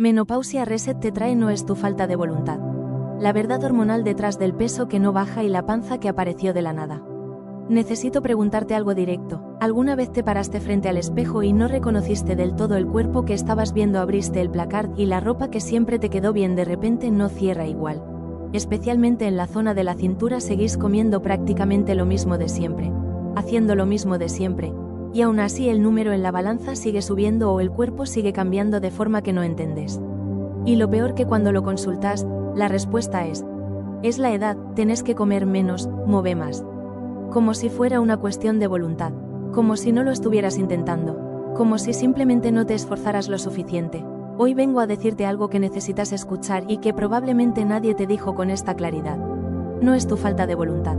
Menopausia Reset te trae no es tu falta de voluntad. La verdad hormonal detrás del peso que no baja y la panza que apareció de la nada. Necesito preguntarte algo directo. ¿Alguna vez te paraste frente al espejo y no reconociste del todo el cuerpo que estabas viendo? Abriste el placard y la ropa que siempre te quedó bien de repente no cierra igual. Especialmente en la zona de la cintura seguís comiendo prácticamente lo mismo de siempre, haciendo lo mismo de siempre, y aún así el número en la balanza sigue subiendo o el cuerpo sigue cambiando de forma que no entiendes. Y lo peor que cuando lo consultas, la respuesta es la edad, tenés que comer menos, move más. Como si fuera una cuestión de voluntad, como si no lo estuvieras intentando, como si simplemente no te esforzaras lo suficiente. Hoy vengo a decirte algo que necesitas escuchar y que probablemente nadie te dijo con esta claridad. No es tu falta de voluntad.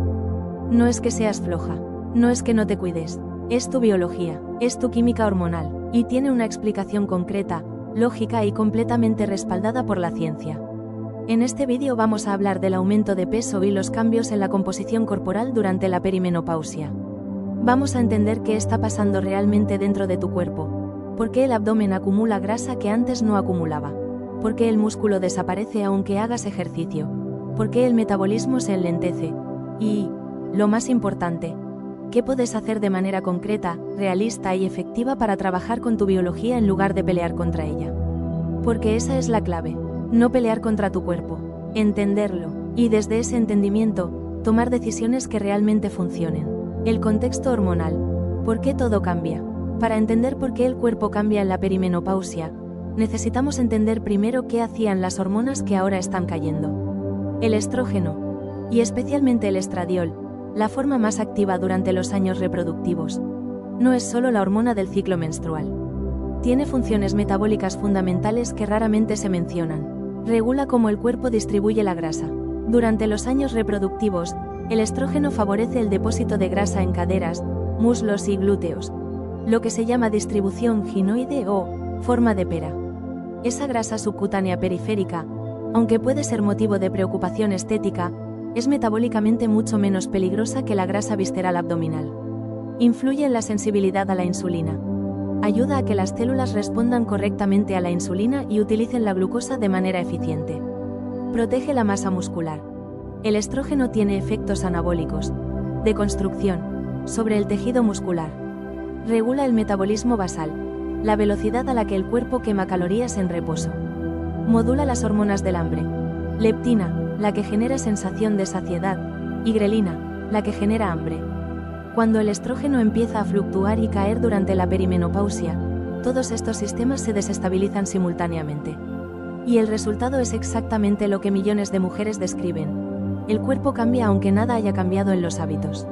No es que seas floja. No es que no te cuides. Es tu biología, es tu química hormonal, y tiene una explicación concreta, lógica y completamente respaldada por la ciencia. En este vídeo vamos a hablar del aumento de peso y los cambios en la composición corporal durante la perimenopausia. Vamos a entender qué está pasando realmente dentro de tu cuerpo. ¿Por qué el abdomen acumula grasa que antes no acumulaba? ¿Por qué el músculo desaparece aunque hagas ejercicio? ¿Por qué el metabolismo se enlentece? Y, lo más importante, ¿qué puedes hacer de manera concreta, realista y efectiva para trabajar con tu biología en lugar de pelear contra ella? Porque esa es la clave, no pelear contra tu cuerpo, entenderlo, y desde ese entendimiento, tomar decisiones que realmente funcionen. El contexto hormonal. ¿Por qué todo cambia? Para entender por qué el cuerpo cambia en la perimenopausia, necesitamos entender primero qué hacían las hormonas que ahora están cayendo. El estrógeno, y especialmente el estradiol, la forma más activa durante los años reproductivos, no es solo la hormona del ciclo menstrual. Tiene funciones metabólicas fundamentales que raramente se mencionan. Regula cómo el cuerpo distribuye la grasa. Durante los años reproductivos, el estrógeno favorece el depósito de grasa en caderas, muslos y glúteos, lo que se llama distribución ginoide o forma de pera. Esa grasa subcutánea periférica, aunque puede ser motivo de preocupación estética, es metabólicamente mucho menos peligrosa que la grasa visceral abdominal. Influye en la sensibilidad a la insulina. Ayuda a que las células respondan correctamente a la insulina y utilicen la glucosa de manera eficiente. Protege la masa muscular. El estrógeno tiene efectos anabólicos, de construcción, sobre el tejido muscular. Regula el metabolismo basal, la velocidad a la que el cuerpo quema calorías en reposo. Modula las hormonas del hambre. Leptina, la que genera sensación de saciedad, y grelina, la que genera hambre. Cuando el estrógeno empieza a fluctuar y caer durante la perimenopausia, todos estos sistemas se desestabilizan simultáneamente. Y el resultado es exactamente lo que millones de mujeres describen. El cuerpo cambia aunque nada haya cambiado en los hábitos.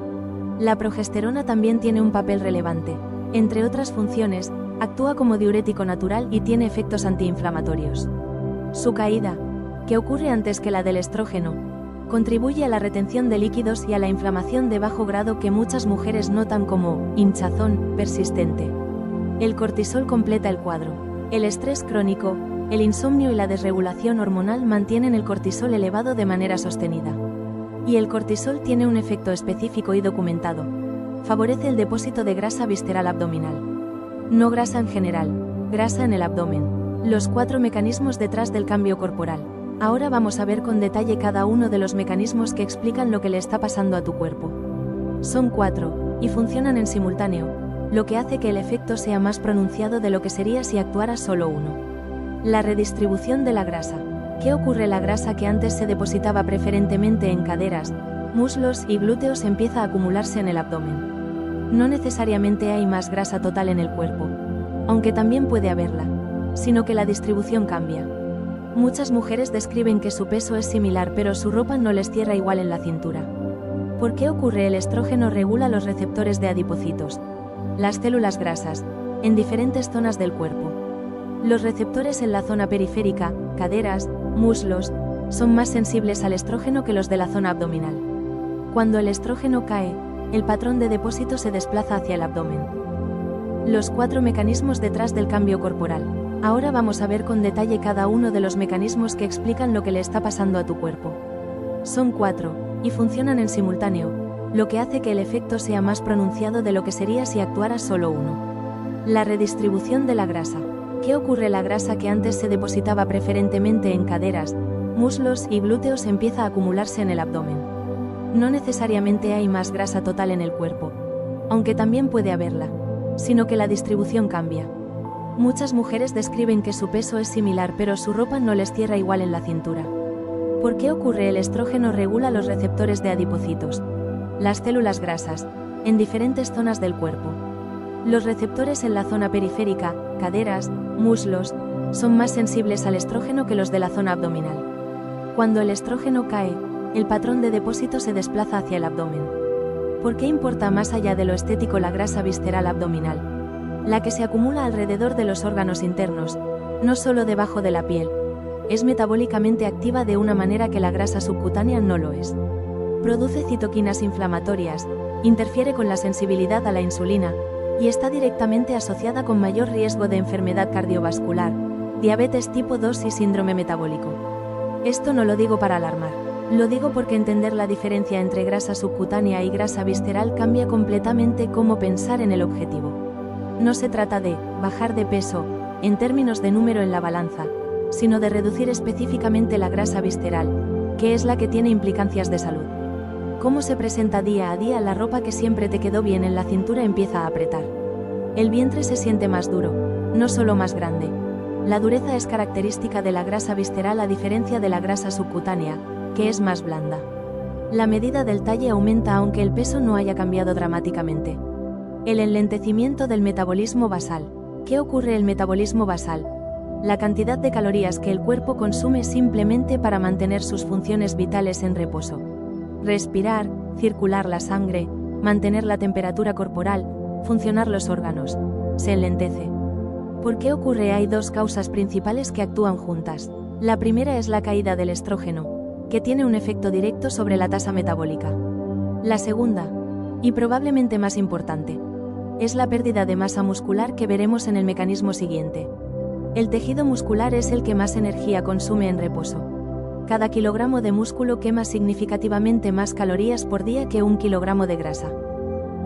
La progesterona también tiene un papel relevante. Entre otras funciones, actúa como diurético natural y tiene efectos antiinflamatorios. Su caída, que ocurre antes que la del estrógeno, contribuye a la retención de líquidos y a la inflamación de bajo grado que muchas mujeres notan como hinchazón persistente. El cortisol completa el cuadro. El estrés crónico, el insomnio y la desregulación hormonal mantienen el cortisol elevado de manera sostenida. Y el cortisol tiene un efecto específico y documentado. Favorece el depósito de grasa visceral abdominal. No grasa en general, grasa en el abdomen. Los 4 mecanismos detrás del cambio corporal. Ahora vamos a ver con detalle cada uno de los mecanismos que explican lo que le está pasando a tu cuerpo. Son 4, y funcionan en simultáneo, lo que hace que el efecto sea más pronunciado de lo que sería si actuara solo uno. La redistribución de la grasa. ¿Qué ocurre? La grasa que antes se depositaba preferentemente en caderas, muslos y glúteos empieza a acumularse en el abdomen. No necesariamente hay más grasa total en el cuerpo, aunque también puede haberla, sino que la distribución cambia. Muchas mujeres describen que su peso es similar pero su ropa no les cierra igual en la cintura. ¿Por qué ocurre? El estrógeno regula los receptores de adipocitos, las células grasas, en diferentes zonas del cuerpo. Los receptores en la zona periférica, caderas, muslos, son más sensibles al estrógeno que los de la zona abdominal. Cuando el estrógeno cae, el patrón de depósito se desplaza hacia el abdomen. Los 4 mecanismos detrás del cambio corporal. Ahora vamos a ver con detalle cada uno de los mecanismos que explican lo que le está pasando a tu cuerpo. Son 4, y funcionan en simultáneo, lo que hace que el efecto sea más pronunciado de lo que sería si actuara solo uno. La redistribución de la grasa. ¿Qué ocurre? La grasa que antes se depositaba preferentemente en caderas, muslos y glúteos empieza a acumularse en el abdomen. No necesariamente hay más grasa total en el cuerpo, aunque también puede haberla, sino que la distribución cambia. Muchas mujeres describen que su peso es similar, pero su ropa no les cierra igual en la cintura. ¿Por qué ocurre? El estrógeno regula los receptores de adipocitos, las células grasas, en diferentes zonas del cuerpo. Los receptores en la zona periférica, caderas, muslos, son más sensibles al estrógeno que los de la zona abdominal. Cuando el estrógeno cae, el patrón de depósito se desplaza hacia el abdomen. ¿Por qué importa más allá de lo estético la grasa visceral abdominal? La que se acumula alrededor de los órganos internos, no solo debajo de la piel, es metabólicamente activa de una manera que la grasa subcutánea no lo es. Produce citoquinas inflamatorias, interfiere con la sensibilidad a la insulina, y está directamente asociada con mayor riesgo de enfermedad cardiovascular, diabetes tipo 2 y síndrome metabólico. Esto no lo digo para alarmar, lo digo porque entender la diferencia entre grasa subcutánea y grasa visceral cambia completamente cómo pensar en el objetivo. No se trata de bajar de peso, en términos de número en la balanza, sino de reducir específicamente la grasa visceral, que es la que tiene implicancias de salud. ¿Cómo se presenta día a día? La ropa que siempre te quedó bien en la cintura empieza a apretar. El vientre se siente más duro, no solo más grande. La dureza es característica de la grasa visceral a diferencia de la grasa subcutánea, que es más blanda. La medida del talle aumenta aunque el peso no haya cambiado dramáticamente. El enlentecimiento del metabolismo basal. ¿Qué ocurre? El metabolismo basal, la cantidad de calorías que el cuerpo consume simplemente para mantener sus funciones vitales en reposo. Respirar, circular la sangre, mantener la temperatura corporal, funcionar los órganos, se enlentece. ¿Por qué ocurre? Hay dos causas principales que actúan juntas. La primera es la caída del estrógeno, que tiene un efecto directo sobre la tasa metabólica. La segunda, y probablemente más importante, es la pérdida de masa muscular que veremos en el mecanismo siguiente. El tejido muscular es el que más energía consume en reposo. Cada kilogramo de músculo quema significativamente más calorías por día que 1 kilogramo de grasa.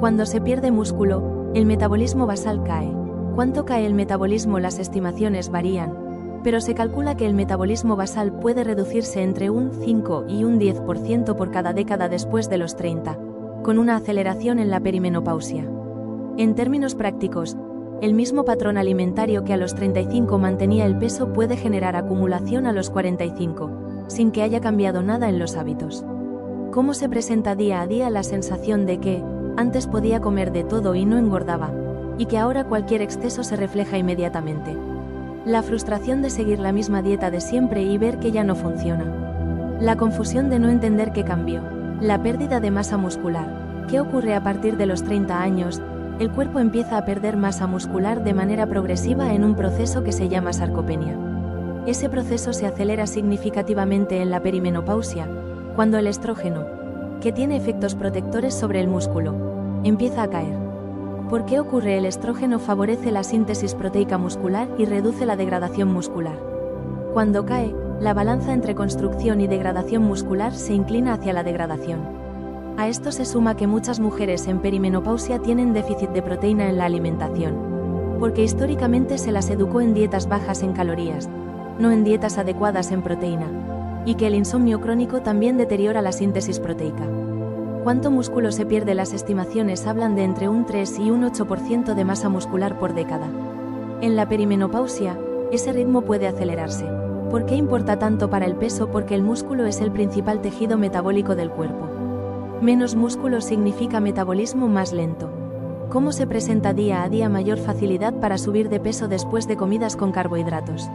Cuando se pierde músculo, el metabolismo basal cae. ¿Cuánto cae el metabolismo? Las estimaciones varían, pero se calcula que el metabolismo basal puede reducirse entre un 5 y un 10% por cada década después de los 30, con una aceleración en la perimenopausia. En términos prácticos, el mismo patrón alimentario que a los 35 mantenía el peso puede generar acumulación a los 45, sin que haya cambiado nada en los hábitos. ¿Cómo se presenta día a día? La sensación de que, antes podía comer de todo y no engordaba, y que ahora cualquier exceso se refleja inmediatamente. La frustración de seguir la misma dieta de siempre y ver que ya no funciona. La confusión de no entender qué cambió. La pérdida de masa muscular. ¿Qué ocurre? A partir de los 30 años, el cuerpo empieza a perder masa muscular de manera progresiva en un proceso que se llama sarcopenia. Ese proceso se acelera significativamente en la perimenopausia, cuando el estrógeno, que tiene efectos protectores sobre el músculo, empieza a caer. ¿Por qué ocurre? El estrógeno favorece la síntesis proteica muscular y reduce la degradación muscular. Cuando cae, la balanza entre construcción y degradación muscular se inclina hacia la degradación. A esto se suma que muchas mujeres en perimenopausia tienen déficit de proteína en la alimentación, porque históricamente se las educó en dietas bajas en calorías, no en dietas adecuadas en proteína, y que el insomnio crónico también deteriora la síntesis proteica. ¿Cuánto músculo se pierde? Las estimaciones hablan de entre un 3 y un 8% de masa muscular por década. En la perimenopausia, ese ritmo puede acelerarse. ¿Por qué importa tanto para el peso? Porque el músculo es el principal tejido metabólico del cuerpo. Menos músculo significa metabolismo más lento. ¿Cómo se presenta día a día? Mayor facilidad para subir de peso después de comidas con carbohidratos.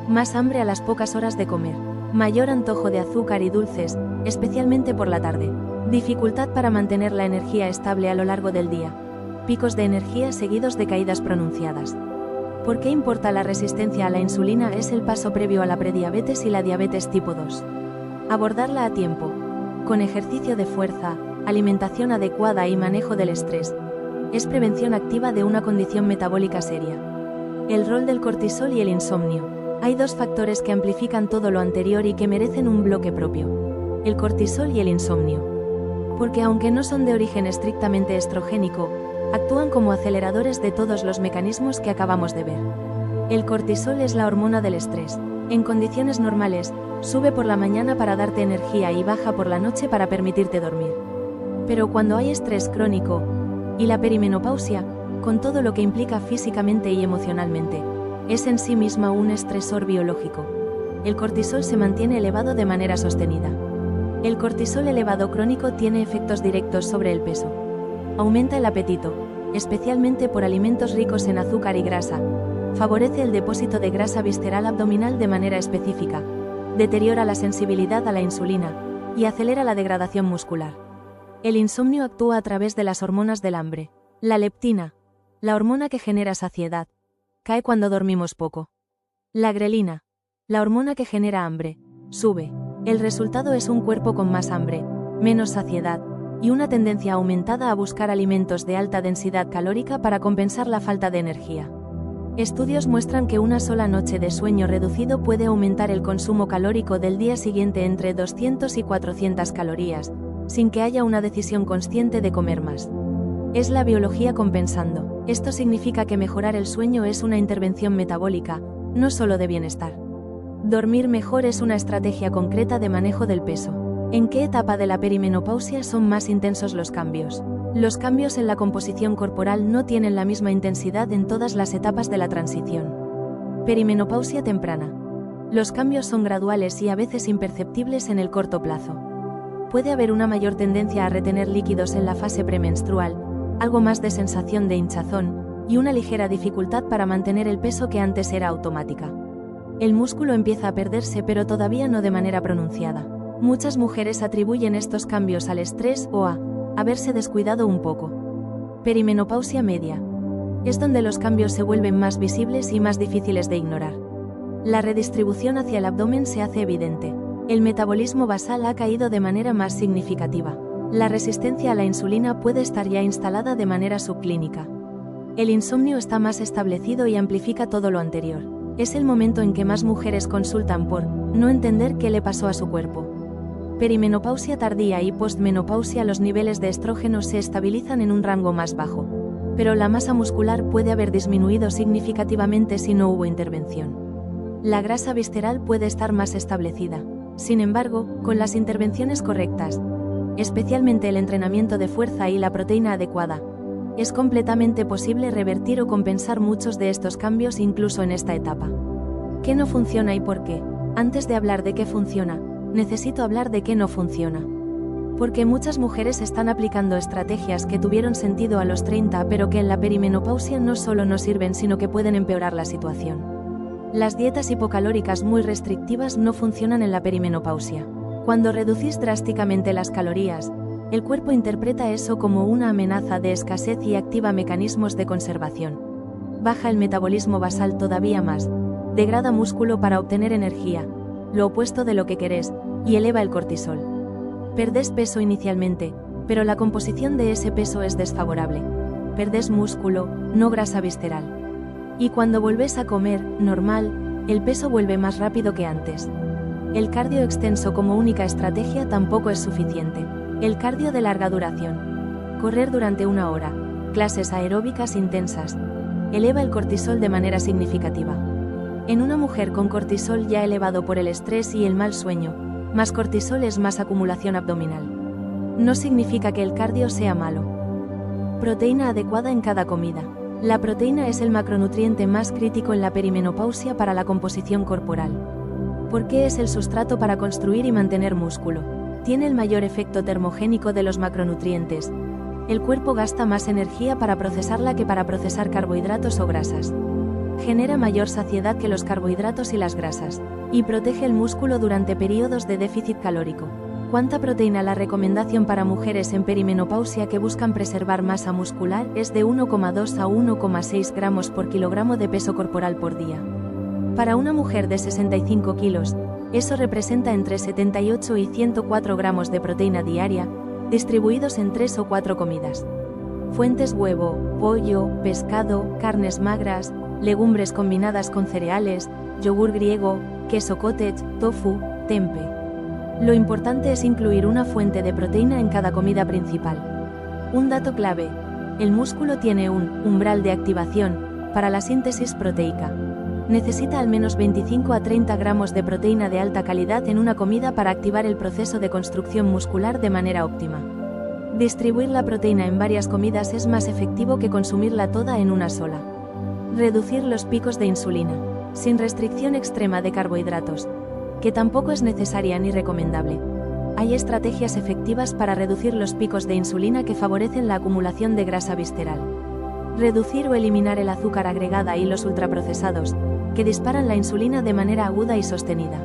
Más hambre a las pocas horas de comer. Mayor antojo de azúcar y dulces, especialmente por la tarde. Dificultad para mantener la energía estable a lo largo del día. Picos de energía seguidos de caídas pronunciadas. ¿Por qué importa? La resistencia a la insulina es el paso previo a la prediabetes y la diabetes tipo 2. Abordarla a tiempo, con ejercicio de fuerza, alimentación adecuada y manejo del estrés, es prevención activa de una condición metabólica seria. El rol del cortisol y el insomnio. Hay dos factores que amplifican todo lo anterior y que merecen un bloque propio: el cortisol y el insomnio. Porque aunque no son de origen estrictamente estrogénico, actúan como aceleradores de todos los mecanismos que acabamos de ver. El cortisol es la hormona del estrés. En condiciones normales, sube por la mañana para darte energía y baja por la noche para permitirte dormir. Pero cuando hay estrés crónico, y la perimenopausia, con todo lo que implica físicamente y emocionalmente, es en sí misma un estresor biológico. El cortisol se mantiene elevado de manera sostenida. El cortisol elevado crónico tiene efectos directos sobre el peso. Aumenta el apetito, especialmente por alimentos ricos en azúcar y grasa. Favorece el depósito de grasa visceral abdominal de manera específica. Deteriora la sensibilidad a la insulina y acelera la degradación muscular. El insomnio actúa a través de las hormonas del hambre. La leptina, la hormona que genera saciedad, cae cuando dormimos poco. La grelina, la hormona que genera hambre, sube. El resultado es un cuerpo con más hambre, menos saciedad, y una tendencia aumentada a buscar alimentos de alta densidad calórica para compensar la falta de energía. Estudios muestran que una sola noche de sueño reducido puede aumentar el consumo calórico del día siguiente entre 200 y 400 calorías, sin que haya una decisión consciente de comer más. Es la biología compensando. Esto significa que mejorar el sueño es una intervención metabólica, no solo de bienestar. Dormir mejor es una estrategia concreta de manejo del peso. ¿En qué etapa de la perimenopausia son más intensos los cambios? Los cambios en la composición corporal no tienen la misma intensidad en todas las etapas de la transición. Perimenopausia temprana. Los cambios son graduales y a veces imperceptibles en el corto plazo. Puede haber una mayor tendencia a retener líquidos en la fase premenstrual, algo más de sensación de hinchazón, y una ligera dificultad para mantener el peso que antes era automática. El músculo empieza a perderse pero todavía no de manera pronunciada. Muchas mujeres atribuyen estos cambios al estrés o a haberse descuidado un poco. Perimenopausia media. Es donde los cambios se vuelven más visibles y más difíciles de ignorar. La redistribución hacia el abdomen se hace evidente. El metabolismo basal ha caído de manera más significativa. La resistencia a la insulina puede estar ya instalada de manera subclínica. El insomnio está más establecido y amplifica todo lo anterior. Es el momento en que más mujeres consultan por no entender qué le pasó a su cuerpo. Perimenopausia tardía y postmenopausia. Los niveles de estrógeno se estabilizan en un rango más bajo, pero la masa muscular puede haber disminuido significativamente si no hubo intervención. La grasa visceral puede estar más establecida. Sin embargo, con las intervenciones correctas, especialmente el entrenamiento de fuerza y la proteína adecuada, es completamente posible revertir o compensar muchos de estos cambios incluso en esta etapa. ¿Qué no funciona y por qué? Antes de hablar de qué funciona, necesito hablar de qué no funciona. Porque muchas mujeres están aplicando estrategias que tuvieron sentido a los 30 pero que en la perimenopausia no solo no sirven sino que pueden empeorar la situación. Las dietas hipocalóricas muy restrictivas no funcionan en la perimenopausia. Cuando reducís drásticamente las calorías, el cuerpo interpreta eso como una amenaza de escasez y activa mecanismos de conservación. Baja el metabolismo basal todavía más, degrada músculo para obtener energía, lo opuesto de lo que querés, y eleva el cortisol. Perdés peso inicialmente, pero la composición de ese peso es desfavorable. Perdés músculo, no grasa visceral. Y cuando volvés a comer, normal, el peso vuelve más rápido que antes. El cardio extenso como única estrategia tampoco es suficiente. El cardio de larga duración. Correr durante 1 hora, clases aeróbicas intensas, eleva el cortisol de manera significativa. En una mujer con cortisol ya elevado por el estrés y el mal sueño, más cortisol es más acumulación abdominal. No significa que el cardio sea malo. Proteína adecuada en cada comida. La proteína es el macronutriente más crítico en la perimenopausia para la composición corporal. ¿Por qué es el sustrato para construir y mantener músculo? Tiene el mayor efecto termogénico de los macronutrientes. El cuerpo gasta más energía para procesarla que para procesar carbohidratos o grasas. Genera mayor saciedad que los carbohidratos y las grasas. Y protege el músculo durante periodos de déficit calórico. ¿Cuánta proteína? La recomendación para mujeres en perimenopausia que buscan preservar masa muscular es de 1,2 a 1,6 gramos por kilogramo de peso corporal por día. Para una mujer de 65 kilos, eso representa entre 78 y 104 gramos de proteína diaria, distribuidos en 3 o 4 comidas. Fuentes: huevo, pollo, pescado, carnes magras, legumbres combinadas con cereales, yogur griego, queso cottage, tofu, tempeh. Lo importante es incluir una fuente de proteína en cada comida principal. Un dato clave: el músculo tiene un umbral de activación para la síntesis proteica. Necesita al menos 25 a 30 gramos de proteína de alta calidad en una comida para activar el proceso de construcción muscular de manera óptima. Distribuir la proteína en varias comidas es más efectivo que consumirla toda en una sola. Reducir los picos de insulina, sin restricción extrema de carbohidratos, que tampoco es necesaria ni recomendable. Hay estrategias efectivas para reducir los picos de insulina que favorecen la acumulación de grasa visceral. Reducir o eliminar el azúcar agregada y los ultraprocesados, que disparan la insulina de manera aguda y sostenida.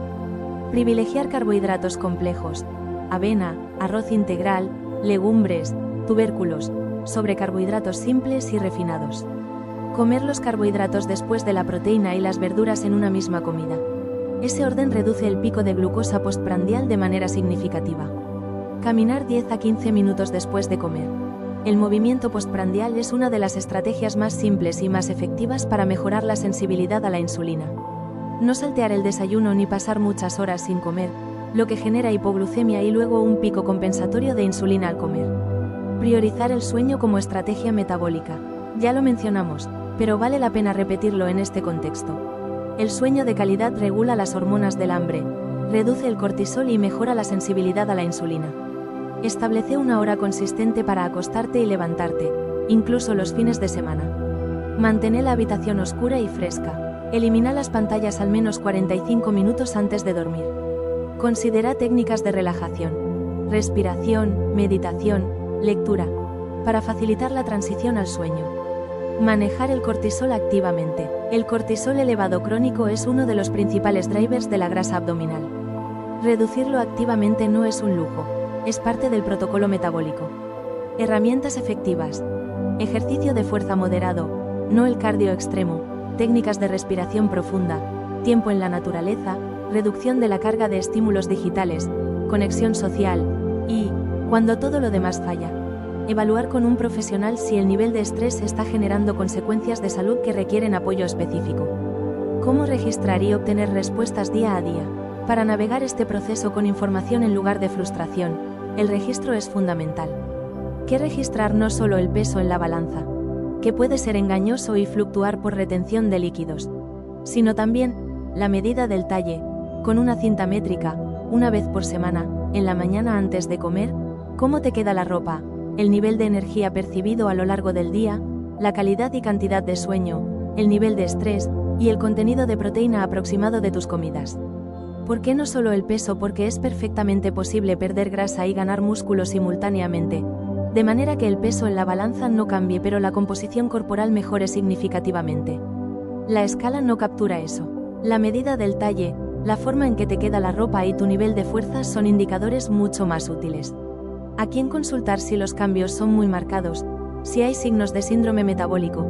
Privilegiar carbohidratos complejos, avena, arroz integral, legumbres, tubérculos, sobre carbohidratos simples y refinados. Comer los carbohidratos después de la proteína y las verduras en una misma comida. Ese orden reduce el pico de glucosa postprandial de manera significativa. Caminar 10 a 15 minutos después de comer. El movimiento postprandial es una de las estrategias más simples y más efectivas para mejorar la sensibilidad a la insulina. No saltear el desayuno ni pasar muchas horas sin comer, lo que genera hipoglucemia y luego un pico compensatorio de insulina al comer. Priorizar el sueño como estrategia metabólica. Ya lo mencionamos, pero vale la pena repetirlo en este contexto. El sueño de calidad regula las hormonas del hambre, reduce el cortisol y mejora la sensibilidad a la insulina. Establece una hora consistente para acostarte y levantarte, incluso los fines de semana. Mantén la habitación oscura y fresca. Elimina las pantallas al menos 45 minutos antes de dormir. Considera técnicas de relajación, respiración, meditación, lectura, para facilitar la transición al sueño. Manejar el cortisol activamente. El cortisol elevado crónico es uno de los principales drivers de la grasa abdominal. Reducirlo activamente no es un lujo, es parte del protocolo metabólico. Herramientas efectivas. Ejercicio de fuerza moderado, no el cardio extremo, técnicas de respiración profunda, tiempo en la naturaleza, reducción de la carga de estímulos digitales, conexión social y, cuando todo lo demás falla, evaluar con un profesional si el nivel de estrés está generando consecuencias de salud que requieren apoyo específico. ¿Cómo registrar y obtener respuestas día a día? Para navegar este proceso con información en lugar de frustración, el registro es fundamental. ¿Qué registrar? No solo el peso en la balanza, que puede ser engañoso y fluctuar por retención de líquidos, sino también la medida del talle, con una cinta métrica, una vez por semana, en la mañana antes de comer, cómo te queda la ropa, el nivel de energía percibido a lo largo del día, la calidad y cantidad de sueño, el nivel de estrés y el contenido de proteína aproximado de tus comidas. ¿Por qué no solo el peso? Porque es perfectamente posible perder grasa y ganar músculo simultáneamente, de manera que el peso en la balanza no cambie pero la composición corporal mejore significativamente. La escala no captura eso. La medida del talle, la forma en que te queda la ropa y tu nivel de fuerza son indicadores mucho más útiles. ¿A quién consultar si los cambios son muy marcados? Si hay signos de síndrome metabólico,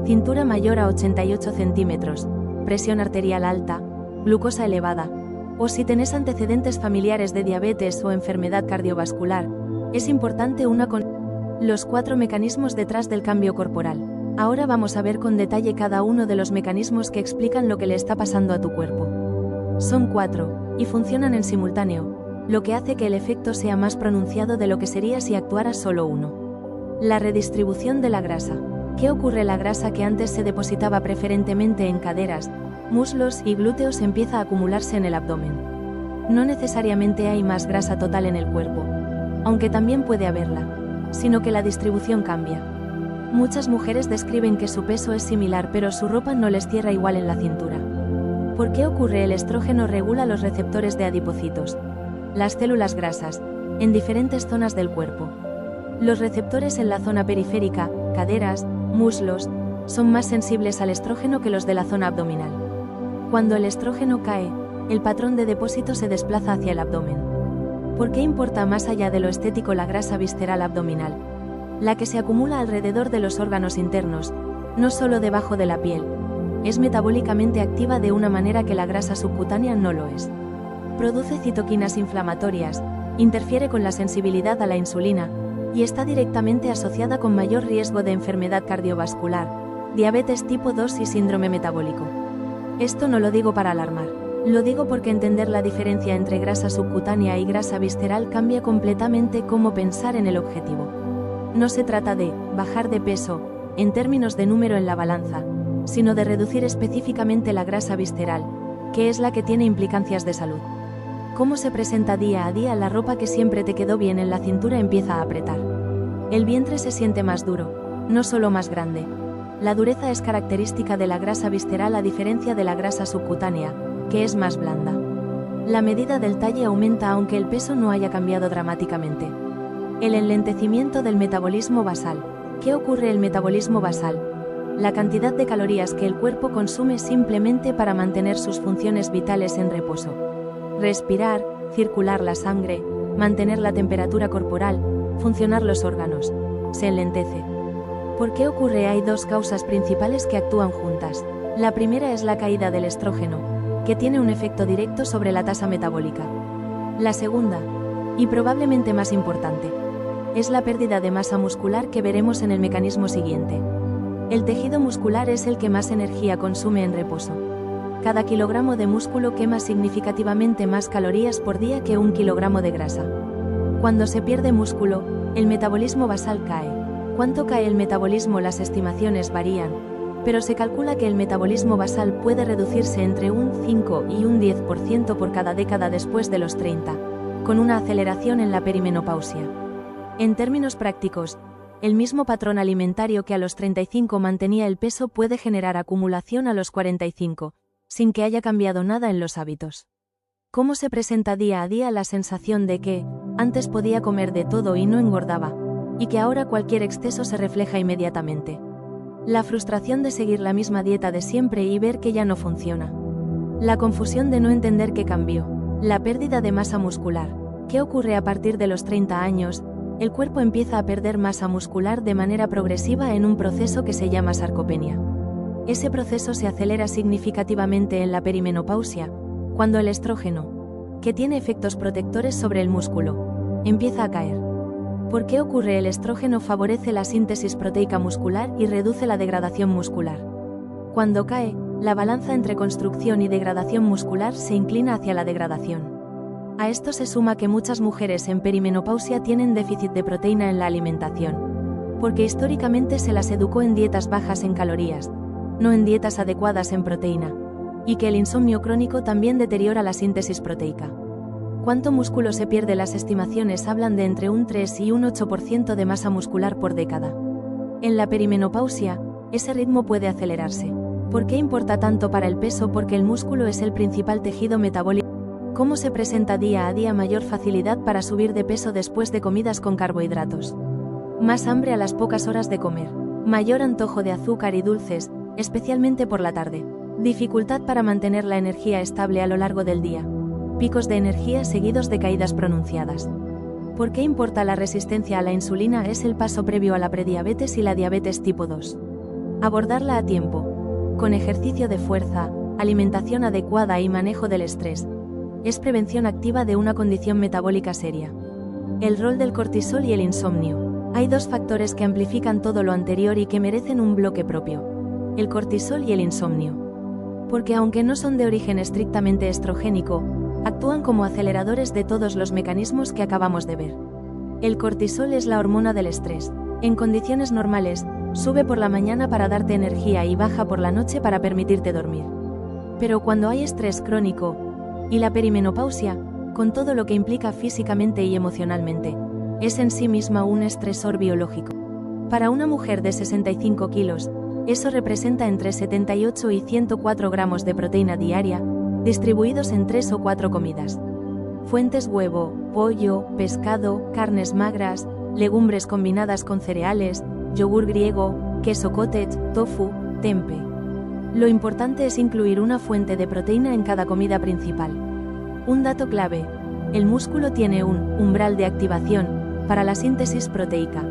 cintura mayor a 88 centímetros, presión arterial alta, glucosa elevada, o si tenés antecedentes familiares de diabetes o enfermedad cardiovascular, es importante los 4 mecanismos detrás del cambio corporal. Ahora vamos a ver con detalle cada uno de los mecanismos que explican lo que le está pasando a tu cuerpo. Son 4, y funcionan en simultáneo, lo que hace que el efecto sea más pronunciado de lo que sería si actuara solo uno. La redistribución de la grasa. ¿Qué ocurre? La grasa que antes se depositaba preferentemente en caderas, muslos y glúteos empieza a acumularse en el abdomen. No necesariamente hay más grasa total en el cuerpo, aunque también puede haberla, sino que la distribución cambia. Muchas mujeres describen que su peso es similar pero su ropa no les cierra igual en la cintura. ¿Por qué ocurre? El estrógeno regula los receptores de adipocitos, las células grasas, en diferentes zonas del cuerpo. Los receptores en la zona periférica, caderas, muslos, son más sensibles al estrógeno que los de la zona abdominal. Cuando el estrógeno cae, el patrón de depósito se desplaza hacia el abdomen. ¿Por qué importa más allá de lo estético la grasa visceral abdominal? La que se acumula alrededor de los órganos internos, no solo debajo de la piel, es metabólicamente activa de una manera que la grasa subcutánea no lo es. Produce citoquinas inflamatorias, interfiere con la sensibilidad a la insulina, y está directamente asociada con mayor riesgo de enfermedad cardiovascular, diabetes tipo 2 y síndrome metabólico. Esto no lo digo para alarmar, lo digo porque entender la diferencia entre grasa subcutánea y grasa visceral cambia completamente cómo pensar en el objetivo. No se trata de bajar de peso, en términos de número en la balanza, sino de reducir específicamente la grasa visceral, que es la que tiene implicancias de salud. ¿Cómo se presenta día a día? La ropa que siempre te quedó bien en la cintura empieza a apretar. El vientre se siente más duro, no solo más grande. La dureza es característica de la grasa visceral a diferencia de la grasa subcutánea, que es más blanda. La medida del talle aumenta aunque el peso no haya cambiado dramáticamente. El enlentecimiento del metabolismo basal. ¿Qué ocurre? El metabolismo basal: la cantidad de calorías que el cuerpo consume simplemente para mantener sus funciones vitales en reposo. Respirar, circular la sangre, mantener la temperatura corporal, funcionar los órganos. Se enlentece. ¿Por qué ocurre? Hay dos causas principales que actúan juntas. La primera es la caída del estrógeno, que tiene un efecto directo sobre la tasa metabólica. La segunda, y probablemente más importante, es la pérdida de masa muscular que veremos en el mecanismo siguiente. El tejido muscular es el que más energía consume en reposo. Cada kilogramo de músculo quema significativamente más calorías por día que 1 kilogramo de grasa. Cuando se pierde músculo, el metabolismo basal cae. ¿Cuánto cae el metabolismo? Las estimaciones varían, pero se calcula que el metabolismo basal puede reducirse entre un 5 y un 10% por cada década después de los 30, con una aceleración en la perimenopausia. En términos prácticos, el mismo patrón alimentario que a los 35 mantenía el peso puede generar acumulación a los 45, sin que haya cambiado nada en los hábitos. ¿Cómo se presenta día a día? La sensación de que antes podía comer de todo y no engordaba, y que ahora cualquier exceso se refleja inmediatamente. La frustración de seguir la misma dieta de siempre y ver que ya no funciona. La confusión de no entender qué cambió. La pérdida de masa muscular. ¿Qué ocurre a partir de los 30 años? El cuerpo empieza a perder masa muscular de manera progresiva en un proceso que se llama sarcopenia. Ese proceso se acelera significativamente en la perimenopausia, cuando el estrógeno, que tiene efectos protectores sobre el músculo, empieza a caer. ¿Por qué ocurre? El estrógeno favorece la síntesis proteica muscular y reduce la degradación muscular. Cuando cae, la balanza entre construcción y degradación muscular se inclina hacia la degradación. A esto se suma que muchas mujeres en perimenopausia tienen déficit de proteína en la alimentación, porque históricamente se las educó en dietas bajas en calorías, no en dietas adecuadas en proteína, y que el insomnio crónico también deteriora la síntesis proteica. ¿Cuánto músculo se pierde? Las estimaciones hablan de entre un 3 y un 8% de masa muscular por década. En la perimenopausia, ese ritmo puede acelerarse. ¿Por qué importa tanto para el peso? Porque el músculo es el principal tejido metabólico. ¿Cómo se presenta día a día? Mayor facilidad para subir de peso después de comidas con carbohidratos. Más hambre a las pocas horas de comer. Mayor antojo de azúcar y dulces, especialmente por la tarde. Dificultad para mantener la energía estable a lo largo del día. Picos de energía seguidos de caídas pronunciadas. ¿Por qué importa la resistencia a la insulina? Es el paso previo a la prediabetes y la diabetes tipo 2. Abordarla a tiempo, con ejercicio de fuerza, alimentación adecuada y manejo del estrés, es prevención activa de una condición metabólica seria. El rol del cortisol y el insomnio. Hay dos factores que amplifican todo lo anterior y que merecen un bloque propio: el cortisol y el insomnio. Porque aunque no son de origen estrictamente estrogénico, actúan como aceleradores de todos los mecanismos que acabamos de ver. El cortisol es la hormona del estrés. En condiciones normales, sube por la mañana para darte energía y baja por la noche para permitirte dormir. Pero cuando hay estrés crónico, y la perimenopausia, con todo lo que implica físicamente y emocionalmente, es en sí misma un estresor biológico. Para una mujer de 65 kilos, eso representa entre 78 y 104 gramos de proteína diaria, distribuidos en 3 o 4 comidas. Fuentes: huevo, pollo, pescado, carnes magras, legumbres combinadas con cereales, yogur griego, queso cottage, tofu, tempeh. Lo importante es incluir una fuente de proteína en cada comida principal. Un dato clave: el músculo tiene un umbral de activación para la síntesis proteica.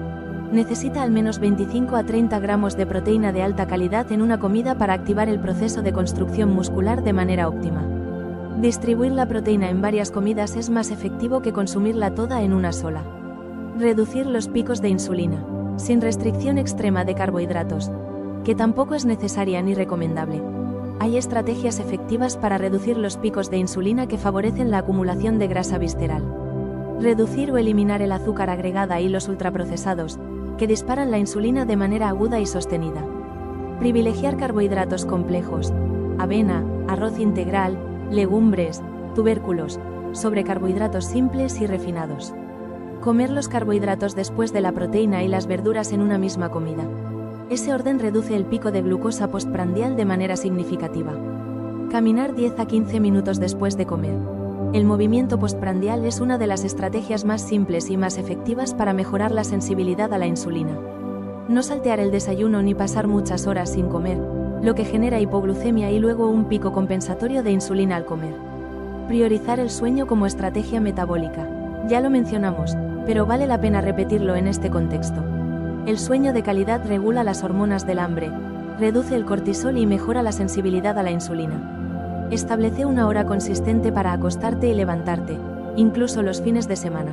Necesita al menos 25 a 30 gramos de proteína de alta calidad en una comida para activar el proceso de construcción muscular de manera óptima. Distribuir la proteína en varias comidas es más efectivo que consumirla toda en una sola. Reducir los picos de insulina, sin restricción extrema de carbohidratos, que tampoco es necesaria ni recomendable. Hay estrategias efectivas para reducir los picos de insulina que favorecen la acumulación de grasa visceral. Reducir o eliminar el azúcar agregada y los ultraprocesados, que disparan la insulina de manera aguda y sostenida. Privilegiar carbohidratos complejos, avena, arroz integral, legumbres, tubérculos, sobre carbohidratos simples y refinados. Comer los carbohidratos después de la proteína y las verduras en una misma comida. Ese orden reduce el pico de glucosa postprandial de manera significativa. Caminar 10 a 15 minutos después de comer. El movimiento postprandial es una de las estrategias más simples y más efectivas para mejorar la sensibilidad a la insulina. No saltear el desayuno ni pasar muchas horas sin comer, lo que genera hipoglucemia y luego un pico compensatorio de insulina al comer. Priorizar el sueño como estrategia metabólica. Ya lo mencionamos, pero vale la pena repetirlo en este contexto. El sueño de calidad regula las hormonas del hambre, reduce el cortisol y mejora la sensibilidad a la insulina. Establece una hora consistente para acostarte y levantarte, incluso los fines de semana.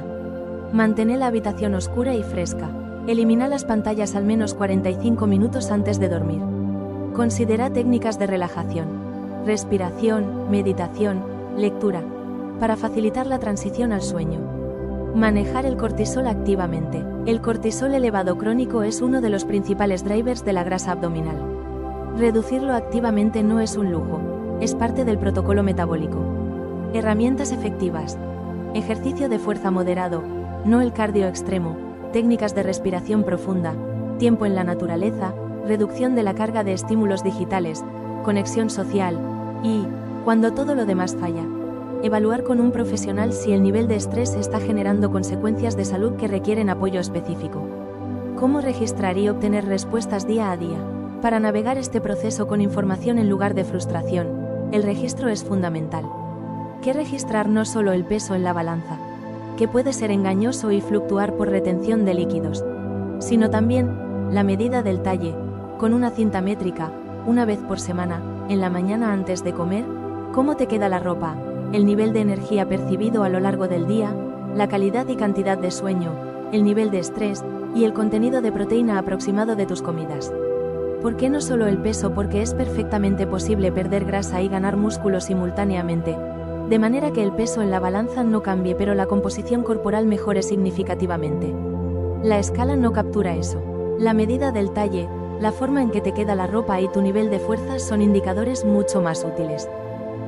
Mantén la habitación oscura y fresca. Elimina las pantallas al menos 45 minutos antes de dormir. Considera técnicas de relajación, respiración, meditación, lectura, para facilitar la transición al sueño. Manejar el cortisol activamente. El cortisol elevado crónico es uno de los principales drivers de la grasa abdominal. Reducirlo activamente no es un lujo, es parte del protocolo metabólico. Herramientas efectivas. Ejercicio de fuerza moderado, no el cardio extremo, técnicas de respiración profunda, tiempo en la naturaleza, reducción de la carga de estímulos digitales, conexión social y, cuando todo lo demás falla, evaluar con un profesional si el nivel de estrés está generando consecuencias de salud que requieren apoyo específico. ¿Cómo registrar y obtener respuestas día a día? Para navegar este proceso con información en lugar de frustración, el registro es fundamental. ¿Qué registrar? No solo el peso en la balanza, que puede ser engañoso y fluctuar por retención de líquidos, sino también la medida del talle, con una cinta métrica, una vez por semana, en la mañana antes de comer, cómo te queda la ropa, el nivel de energía percibido a lo largo del día, la calidad y cantidad de sueño, el nivel de estrés y el contenido de proteína aproximado de tus comidas. ¿Por qué no solo el peso? Porque es perfectamente posible perder grasa y ganar músculo simultáneamente, de manera que el peso en la balanza no cambie pero la composición corporal mejore significativamente. La escala no captura eso. La medida del talle, la forma en que te queda la ropa y tu nivel de fuerza son indicadores mucho más útiles.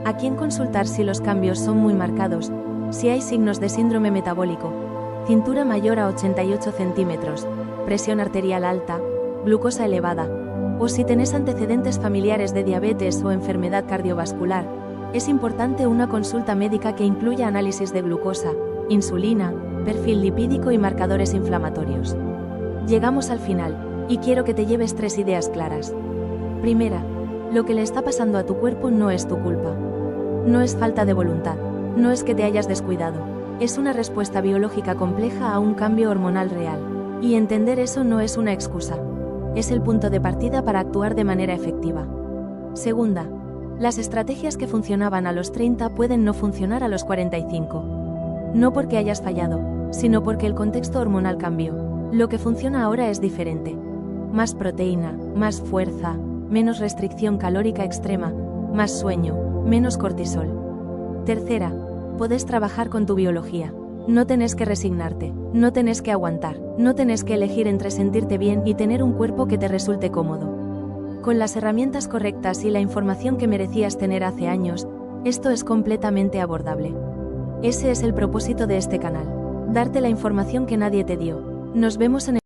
¿A quién consultar si los cambios son muy marcados? Si hay signos de síndrome metabólico, cintura mayor a 88 centímetros, presión arterial alta, glucosa elevada, o si tenés antecedentes familiares de diabetes o enfermedad cardiovascular, es importante una consulta médica que incluya análisis de glucosa, insulina, perfil lipídico y marcadores inflamatorios. Llegamos al final, y quiero que te lleves 3 ideas claras. Primera, lo que le está pasando a tu cuerpo no es tu culpa. No es falta de voluntad, no es que te hayas descuidado, es una respuesta biológica compleja a un cambio hormonal real. Y entender eso no es una excusa, es el punto de partida para actuar de manera efectiva. Segunda, las estrategias que funcionaban a los 30 pueden no funcionar a los 45. No porque hayas fallado, sino porque el contexto hormonal cambió. Lo que funciona ahora es diferente. Más proteína, más fuerza, menos restricción calórica extrema, más sueño, menos cortisol. Tercera, podés trabajar con tu biología. No tenés que resignarte, no tenés que aguantar, no tenés que elegir entre sentirte bien y tener un cuerpo que te resulte cómodo. Con las herramientas correctas y la información que merecías tener hace años, esto es completamente abordable. Ese es el propósito de este canal, darte la información que nadie te dio. Nos vemos en el